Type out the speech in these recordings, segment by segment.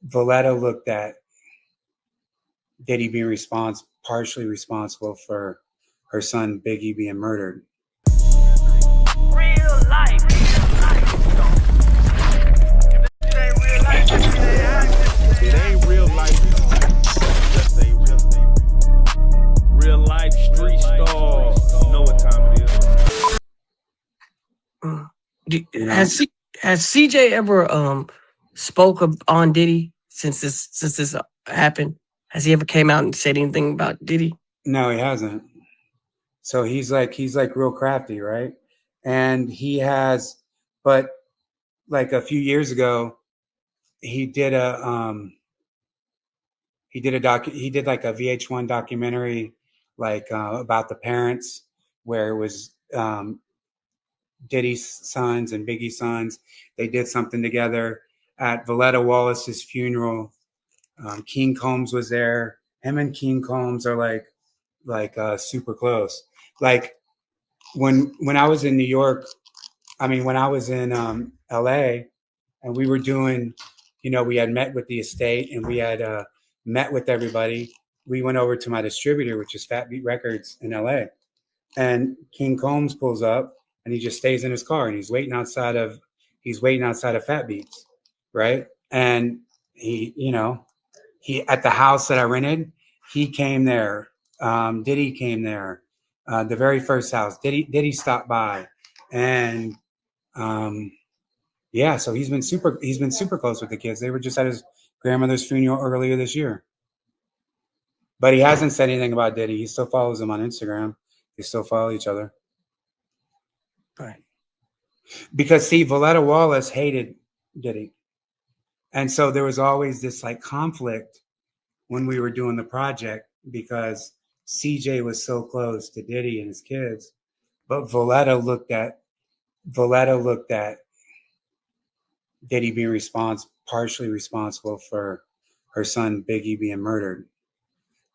Voletta looked at Diddy being partially responsible for her son Biggie being murdered. Real life. It ain't real life. Just say real life street Starz. You know what time it is. Has CJ ever spoke on Diddy since this happened? Has he ever came out and said anything about Diddy? No, he hasn't. So he's like real crafty, right? And he has, but like a few years ago, he did like a VH1 documentary, like about the parents, where it was Diddy's sons and Biggie's sons. They did something together at Voletta Wallace's funeral. King Combs was there. Him and King Combs are like super close. Like when I was in New York, when I was in LA, and we were doing, we had met with the estate and we had met with everybody. We went over to my distributor, which is Fat Beat Records in LA, and King Combs pulls up and he just stays in his car and he's waiting outside of Fat Beats, right? And he at the house that I rented, he came there. Diddy came there. The very first house, Diddy stopped by, and so he's been super close with the kids. They were just at his grandmother's funeral earlier this year. But he hasn't said anything about Diddy. He still follows him on Instagram. They still follow each other. Right. Because see, Voletta Wallace hated Diddy. And so there was always this like conflict when we were doing the project because CJ was so close to Diddy and his kids. But Voletta looked at Diddy being partially responsible for her son Biggie being murdered,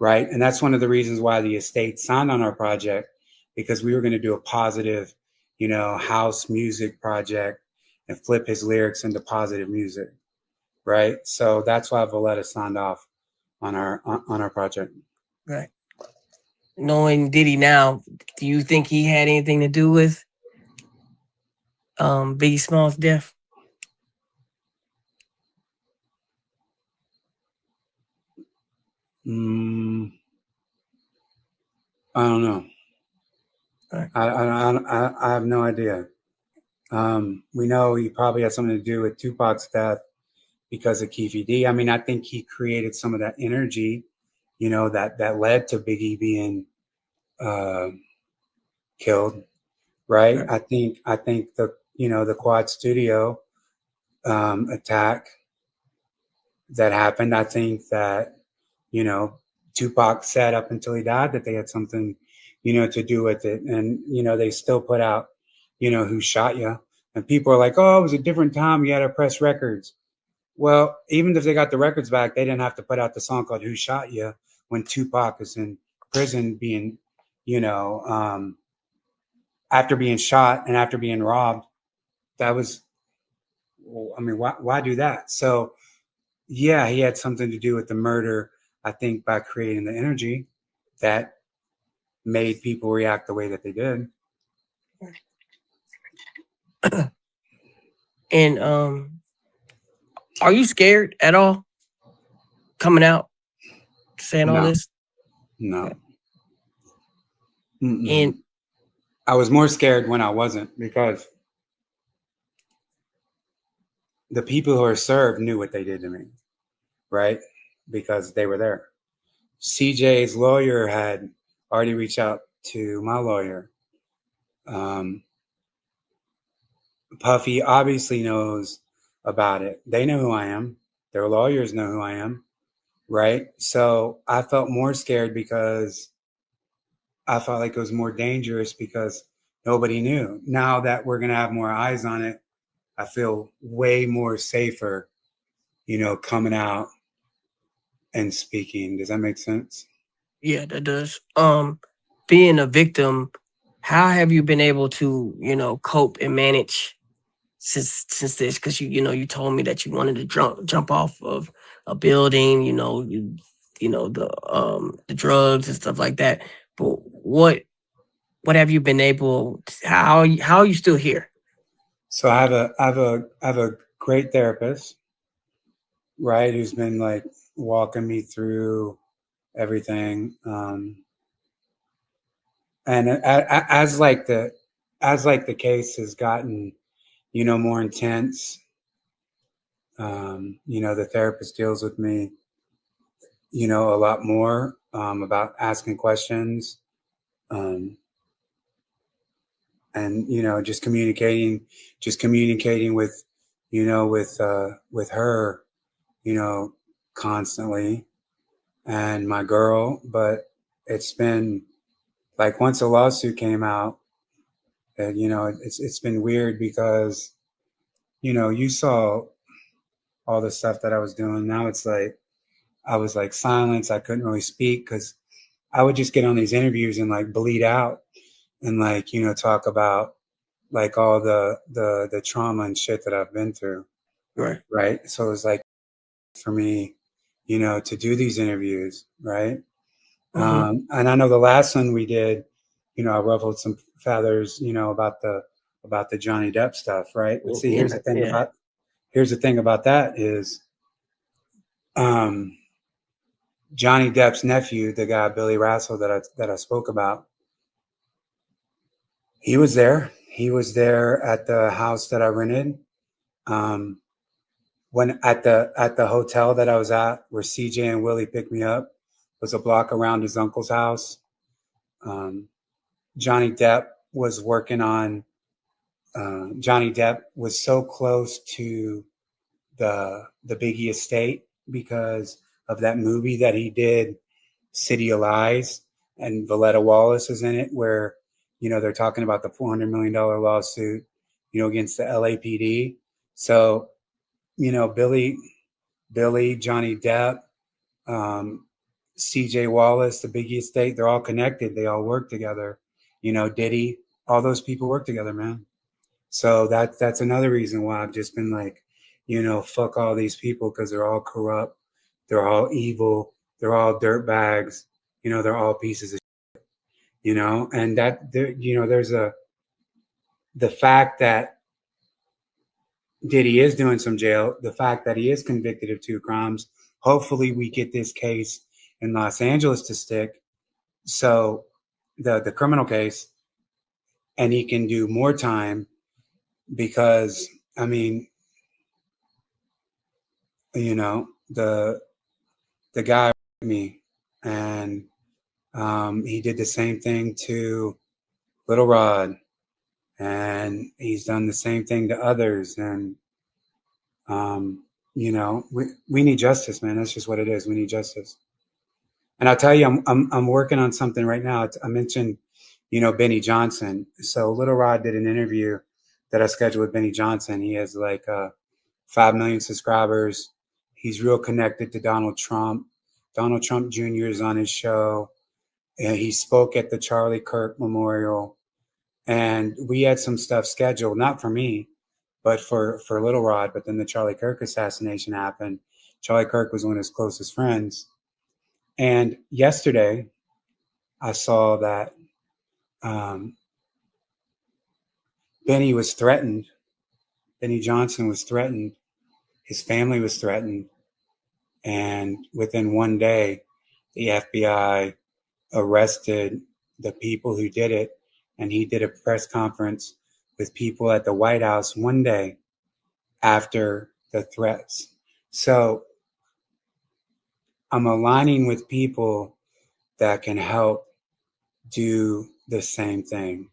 right? And that's one of the reasons why the estate signed on our project, because we were going to do a positive, house music project and flip his lyrics into positive music, right? So that's why Voletta signed off on our project. Right. Knowing Diddy now, do you think he had anything to do with Biggie Small's death? I don't know. Right. I have no idea. We know he probably had something to do with Tupac's death because of Keefy D. I think he created some of that energy, that led to Biggie being killed, right? I think the Quad Studio attack that happened. I think that Tupac said up until he died that they had something to do with it, and they still put out Who Shot Ya, and people are like, oh, it was a different time, you had to press records. Well, even if they got the records back, they didn't have to put out the song called Who Shot Ya when Tupac is in prison being after being shot and after being robbed. That was, why do that? So yeah, he had something to do with the murder, I think, by creating the energy that made people react the way that they did. And are you scared at all coming out saying all this? No. And I was more scared when I wasn't, because the people who are served knew what they did to me, right? Because they were there. CJ's lawyer had already reached out to my lawyer. Puffy obviously knows about it. They know who I am. Their lawyers know who I am, right? So I felt more scared because I felt like it was more dangerous because nobody knew. Now that we're going to have more eyes on it, I feel way more safer, coming out and speaking. Does that make sense? Yeah, that does. Being a victim, how have you been able to, cope and manage since this, because you told me that you wanted to jump off of a building, the drugs and stuff like that. But what have you been able to, how are you still here? So I have a great therapist, right, who's been like walking me through everything. And as like the case has gotten, more intense, the therapist deals with me, a lot more, about asking questions, um, and just communicating with, with her, constantly, and my girl. But it's been like, once a lawsuit came out, and it's been weird because you saw all the stuff that I was doing. Now it's like I was like silenced. I couldn't really speak because I would just get on these interviews and like bleed out and like talk about like all the trauma and shit that I've been through. Right. So it was like for me, to do these interviews, right? And I know the last one we did, I ruffled some feathers, about the Johnny Depp stuff, right? But see, here's the thing about that is, Johnny Depp's nephew, the guy Billy Rassel that I spoke about, he was there. He was there at the house that I rented. When at the hotel that I was at, where CJ and Willie picked me up, was a block around his uncle's house. Johnny Depp was working on. Johnny Depp was so close to the Biggie estate because of that movie that he did, City of Lies, and Voletta Wallace is in it, where they're talking about the $400 million lawsuit, against the LAPD. So Billy, Johnny Depp, CJ Wallace, the Biggie estate, they're all connected. They all work together. Diddy, all those people work together, man. So that's another reason why I've just been like, fuck all these people, because they're all corrupt, they're all evil, they're all dirt bags, they're all pieces of shit, and that there's the fact that Diddy is doing some jail, the fact that he is convicted of 2 crimes. Hopefully we get this case in Los Angeles to stick. So the criminal case, and he can do more time, because I mean, the guy with me, and he did the same thing to Little Rod, and he's done the same thing to others. And we need justice, man. That's just what it is. We need justice. And I'll tell you, I'm working on something right now. I mentioned, Benny Johnson. So Little Rod did an interview that I scheduled with Benny Johnson. He has like 5 million subscribers. He's real connected to Donald Trump. Donald Trump Jr. is on his show. And he spoke at the Charlie Kirk Memorial. And we had some stuff scheduled, not for me, but for Little Rod. But then the Charlie Kirk assassination happened. Charlie Kirk was one of his closest friends. And yesterday, I saw that Benny was threatened. Benny Johnson was threatened. His family was threatened. And within one day, the FBI arrested the people who did it. And he did a press conference with people at the White House one day after the threats. So I'm aligning with people that can help do the same thing,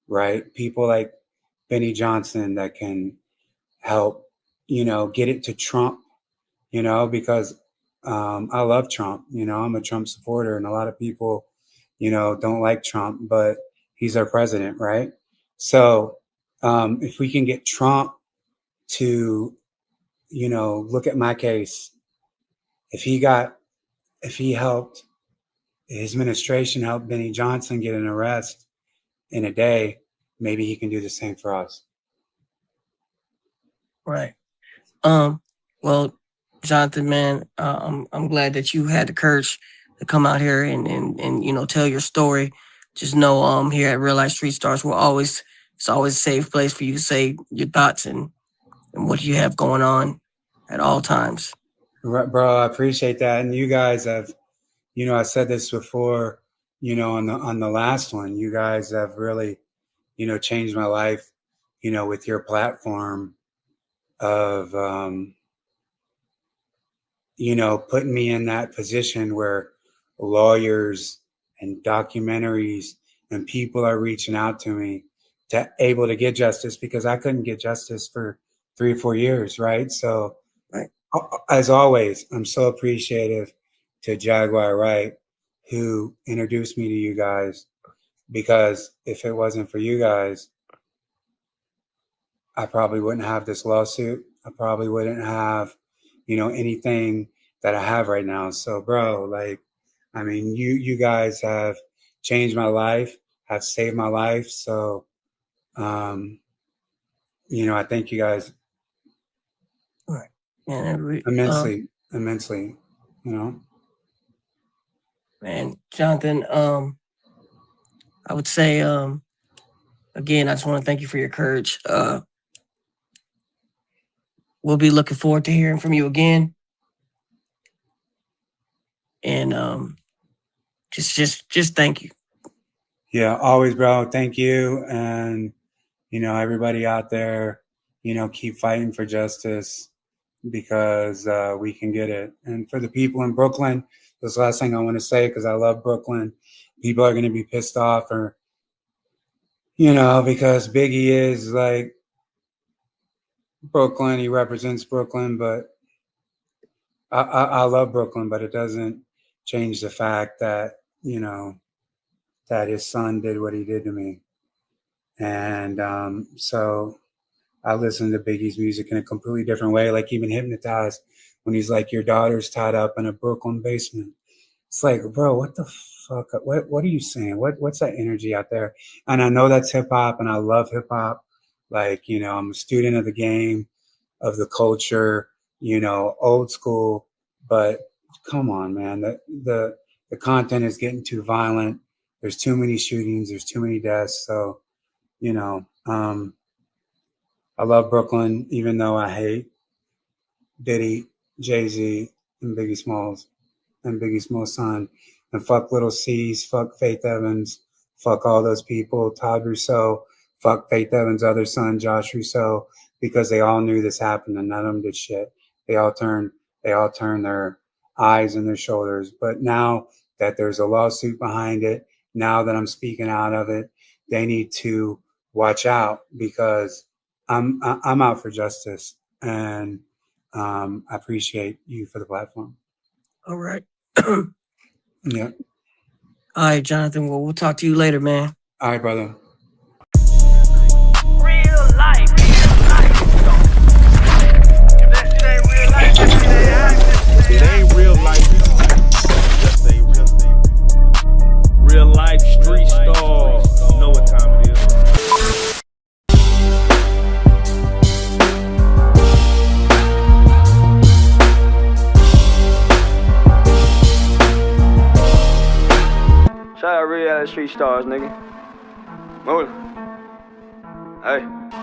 right? People like Benny Johnson that can help, get it to Trump, because I love Trump. I'm a Trump supporter, and a lot of people, don't like Trump, but he's our president, right? So if we can get Trump to, look at my case, if he helped, his administration helped Benny Johnson get an arrest in a day, maybe he can do the same for us. Right. Well, Jonathan, man, I'm glad that you had the courage to come out here and you know tell your story. Just know, here at Real Life Street Stars, it's always a safe place for you to say your thoughts and what you have going on at all times. Bro, I appreciate that. And you guys have, I said this before, on the last one, you guys have really, changed my life, with your platform of, putting me in that position where lawyers and documentaries and people are reaching out to me to able to get justice because I couldn't get justice for 3 or 4 years, right? So, Right. as always, I'm so appreciative to Jaguar Wright, who introduced me to you guys, because if it wasn't for you guys, I probably wouldn't have this lawsuit. I probably wouldn't have, anything that I have right now. So, bro, like, I mean, you guys have changed my life, have saved my life. So, I thank you guys Right. And immensely, man, Jonathan, I would say, again, I just want to thank you for your courage. We'll be looking forward to hearing from you again. And just thank you. Yeah, always, bro. Thank you. And, everybody out there, keep fighting for justice because we can get it. And for the people in Brooklyn, this is the last thing I want to say because I love Brooklyn. People are going to be pissed off or, because Biggie is like Brooklyn, he represents Brooklyn, but I love Brooklyn, but it doesn't change the fact that, that his son did what he did to me. And so I listen to Biggie's music in a completely different way, like even Hypnotized, when he's like, your daughter's tied up in a Brooklyn basement. It's like, bro, what the fuck? What are you saying? What's that energy out there? And I know that's hip hop, and I love hip hop. Like, I'm a student of the game, of the culture, old school. But come on, man, the content is getting too violent. There's too many shootings. There's too many deaths. So, I love Brooklyn, even though I hate Diddy, Jay-Z, and Biggie Smalls and Biggie Smalls' son. And fuck Little C's, fuck Faith Evans, fuck all those people, Todd Rousseau, fuck Faith Evans' other son, Josh Rousseau, because they all knew this happened and none of them did shit. They all turned their eyes and their shoulders. But now that there's a lawsuit behind it, now that I'm speaking out of it, they need to watch out because I'm out for justice, and I appreciate you for the platform. All right. Yeah. All right, Jonathan. Well, we'll talk to you later, man. All right, brother. Real life. It ain't real life. Just a real life street stars. Know what time it is. Shout out Reallyfe Street Stars, nigga. Move. Hey.